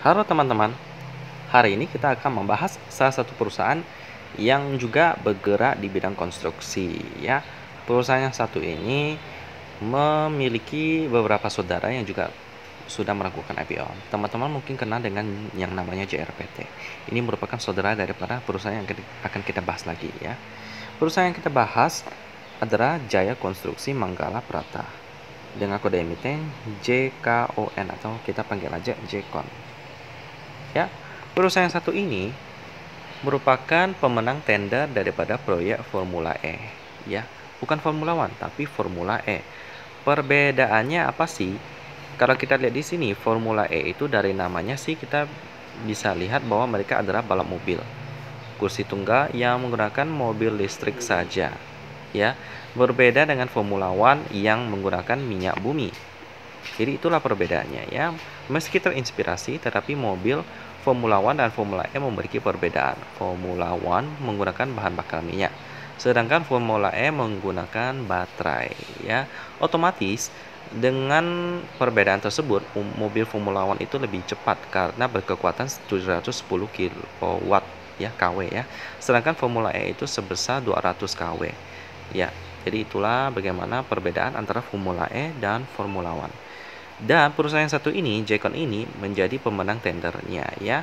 Halo teman-teman, hari ini kita akan membahas salah satu perusahaan yang juga bergerak di bidang konstruksi ya. Perusahaan yang satu ini memiliki beberapa saudara yang juga sudah melakukan IPO. Teman-teman mungkin kenal dengan yang namanya JRPT. Ini merupakan saudara daripada perusahaan yang akan kita bahas lagi ya. Perusahaan yang kita bahas adalah Jaya Konstruksi Manggala Prata dengan kode emiten JKON atau kita panggil aja JKON. Ya, perusahaan yang satu ini merupakan pemenang tender daripada proyek Formula E. Ya, bukan Formula One tapi Formula E. Perbedaannya apa sih? Kalau kita lihat di sini, Formula E itu dari namanya sih kita bisa lihat bahwa mereka adalah balap mobil. Kursi tunggal yang menggunakan mobil listrik saja. Ya, berbeda dengan Formula One yang menggunakan minyak bumi. Jadi itulah perbedaannya ya. Meski terinspirasi, tetapi mobil Formula One dan Formula E memiliki perbedaan. Formula One menggunakan bahan bakar minyak, sedangkan Formula E menggunakan baterai ya. Otomatis dengan perbedaan tersebut, mobil Formula One itu lebih cepat karena berkekuatan 710 kW ya, kW ya. Sedangkan Formula E itu sebesar 200 kW. Ya, jadi itulah bagaimana perbedaan antara Formula E dan Formula One. Dan perusahaan yang satu ini, JKON ini menjadi pemenang tendernya ya.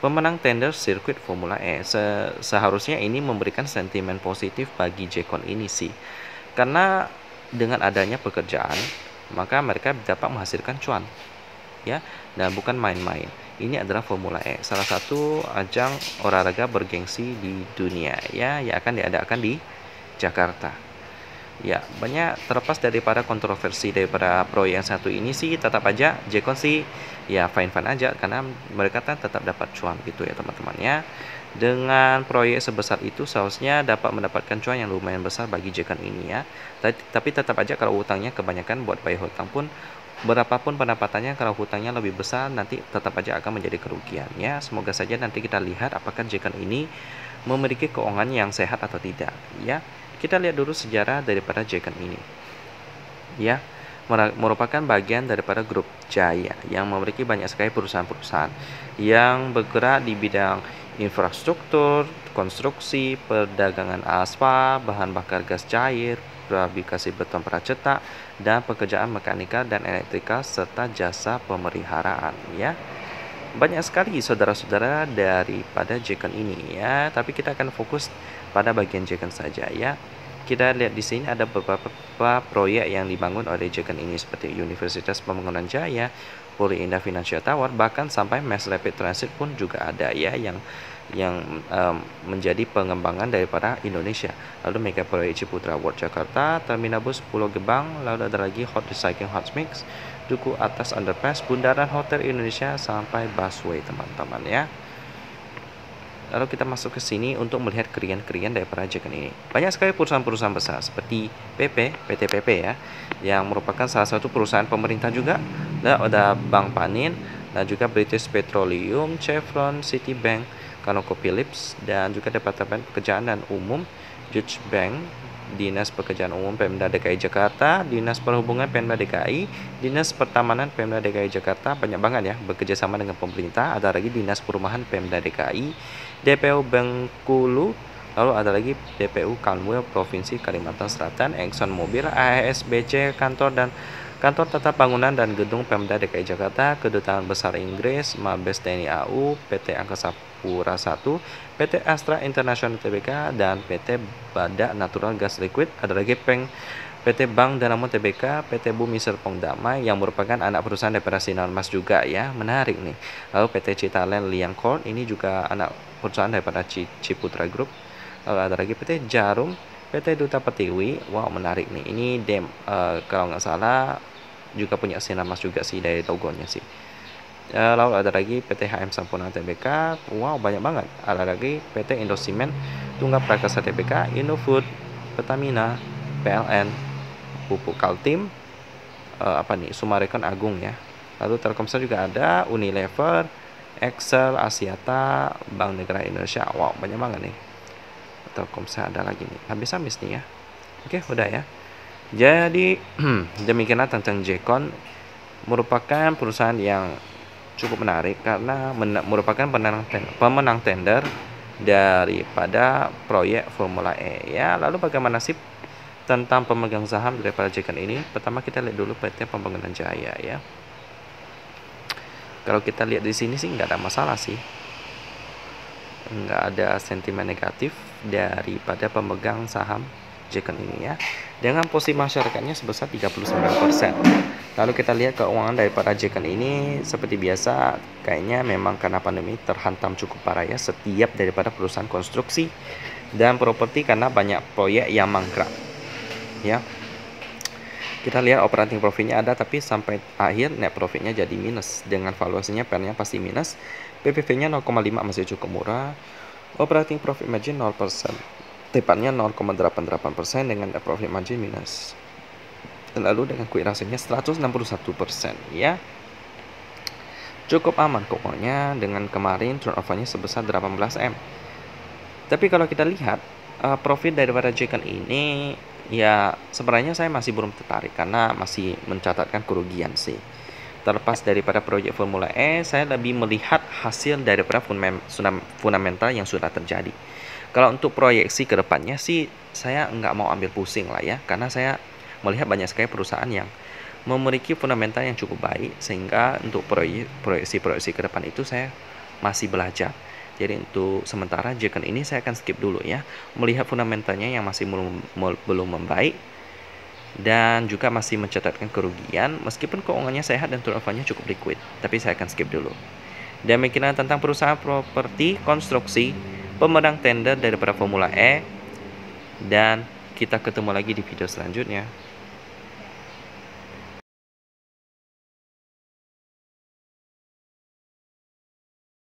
Pemenang tender sirkuit Formula E. Seharusnya ini memberikan sentimen positif bagi JKON ini sih. Karena dengan adanya pekerjaan, maka mereka dapat menghasilkan cuan. Ya, dan bukan main-main. Ini adalah Formula E, salah satu ajang olahraga bergengsi di dunia ya, yang akan diadakan di Jakarta. Ya, banyak terlepas daripada kontroversi daripada proyek yang satu ini sih, tetap aja JKON sih ya fine-fine aja karena mereka kan tetap dapat cuan gitu ya teman-teman ya. Dengan proyek sebesar itu seharusnya dapat mendapatkan cuan yang lumayan besar bagi JKON ini ya. Tapi tetap aja kalau hutangnya kebanyakan buat bayar hutang pun berapapun pendapatannya, kalau hutangnya lebih besar nanti tetap aja akan menjadi kerugian ya. Semoga saja nanti kita lihat apakah JKON ini memiliki keuangan yang sehat atau tidak ya. Kita lihat dulu sejarah daripada JKON ini. Ya, merupakan bagian daripada grup Jaya yang memiliki banyak sekali perusahaan-perusahaan yang bergerak di bidang infrastruktur, konstruksi, perdagangan aspal, bahan bakar gas cair, fabrikasi beton pracetak, dan pekerjaan mekanika dan elektrika serta jasa pemeliharaan ya. Banyak sekali saudara-saudara daripada JKON ini ya, tapi kita akan fokus pada bagian JKON saja ya. Kita lihat di sini ada beberapa proyek yang dibangun oleh JKON ini seperti Universitas Pembangunan Jaya, Puri Indah Financial Tower, bahkan sampai Mass Rapid Transit pun juga ada ya yang menjadi pengembangan daripada Indonesia. Lalu mega proyek Ciputra World Jakarta, terminal bus Pulau Gebang, lalu ada lagi Hot Recycling Hot Mix, Duku Atas Underpass, Bundaran Hotel Indonesia sampai busway teman-teman ya. Lalu kita masuk ke sini untuk melihat krian-krian daripada JKON ini. Banyak sekali perusahaan-perusahaan besar seperti PT PP ya, yang merupakan salah satu perusahaan pemerintah juga. Dan ada Bank Panin dan juga British Petroleum, Chevron, Citibank, ConocoPhillips, dan juga Departemen Pekerjaan dan Umum, Deutsche Bank, Dinas Pekerjaan Umum Pemda DKI Jakarta, Dinas Perhubungan Pemda DKI, Dinas Pertamanan Pemda DKI Jakarta, banyak banget ya bekerja sama dengan pemerintah. Ada lagi Dinas Perumahan Pemda DKI, DPU Bengkulu, lalu ada lagi DPU Kanwil Provinsi Kalimantan Selatan, Exxon Mobil, ASBC, Kantor Tata Bangunan dan Gedung Pemda DKI Jakarta, Kedutaan Besar Inggris, Mabes TNI AU, PT Angkasa Pura I, PT Astra International Tbk, dan PT Badak Natural Gas Liquid. Ada lagi PT Bank Danamon Tbk, PT Bumi Serpong Damai yang merupakan anak perusahaan daripada Sinarmas juga ya, menarik nih. Lalu PT Citalen Liang Corp, ini juga anak perusahaan daripada Ciputra Group. Lalu ada lagi PT Jarum, PT Duta Pertiwi, wow menarik nih. Ini kalau nggak salah juga punya Sinarmas juga sih dari logonya sih. Lalu ada lagi PT HM Sampurna Tbk, wow banyak banget. Ada lagi PT Indosimen, Tunggal Prakasa Tbk, Indofood, Pertamina, PLN, Pupuk Kaltim, Summarecon Agung ya. Lalu Telkomsel juga ada, Unilever, Excel, Asiata, Bank Negara Indonesia, wow banyak banget nih. Telkomsel ada lagi nih, habis nih ya. Oke udah ya. Jadi demikianlah tentang JKON, merupakan perusahaan yang cukup menarik karena merupakan pemenang tender daripada proyek Formula E ya. Lalu bagaimana sih tentang pemegang saham daripada Jeken ini? Pertama kita lihat dulu PT Pembangunan Jaya ya. Kalau kita lihat di sini sih nggak ada masalah sih, nggak ada sentimen negatif daripada pemegang saham Jeken ini ya, dengan posisi masyarakatnya sebesar 39%. Lalu kita lihat keuangan daripada Jeken ini seperti biasa, kayaknya memang karena pandemi terhantam cukup parah ya, setiap daripada perusahaan konstruksi dan properti karena banyak proyek yang mangkrak ya. Kita lihat operating profitnya ada, tapi sampai akhir net profitnya jadi minus, dengan valuasinya PER-nya pasti minus. PPV-nya 0,5 masih cukup murah. Operating profit margin 0%, tepatnya 0,88% dengan net profit margin minus. Lalu dengan quick ratio-nya 161% ya. Cukup aman keuangannya, dengan kemarin turnover-nya sebesar 18M. Tapi kalau kita lihat profit daripada Jeken ini ya, sebenarnya saya masih belum tertarik karena masih mencatatkan kerugian sih. Terlepas daripada proyek Formula E, saya lebih melihat hasil daripada fundamental yang sudah terjadi. Kalau untuk proyeksi ke depannya sih, saya nggak mau ambil pusing lah ya, karena saya melihat banyak sekali perusahaan yang memiliki fundamental yang cukup baik, sehingga untuk proyeksi ke depan itu saya masih belajar. Jadi untuk sementara Jeken ini saya akan skip dulu ya, melihat fundamentalnya yang masih belum membaik dan juga masih mencatatkan kerugian meskipun keuangannya sehat dan turnovernya cukup liquid, tapi saya akan skip dulu. Demikian tentang perusahaan properti konstruksi pemenang tender daripada Formula E, dan kita ketemu lagi di video selanjutnya.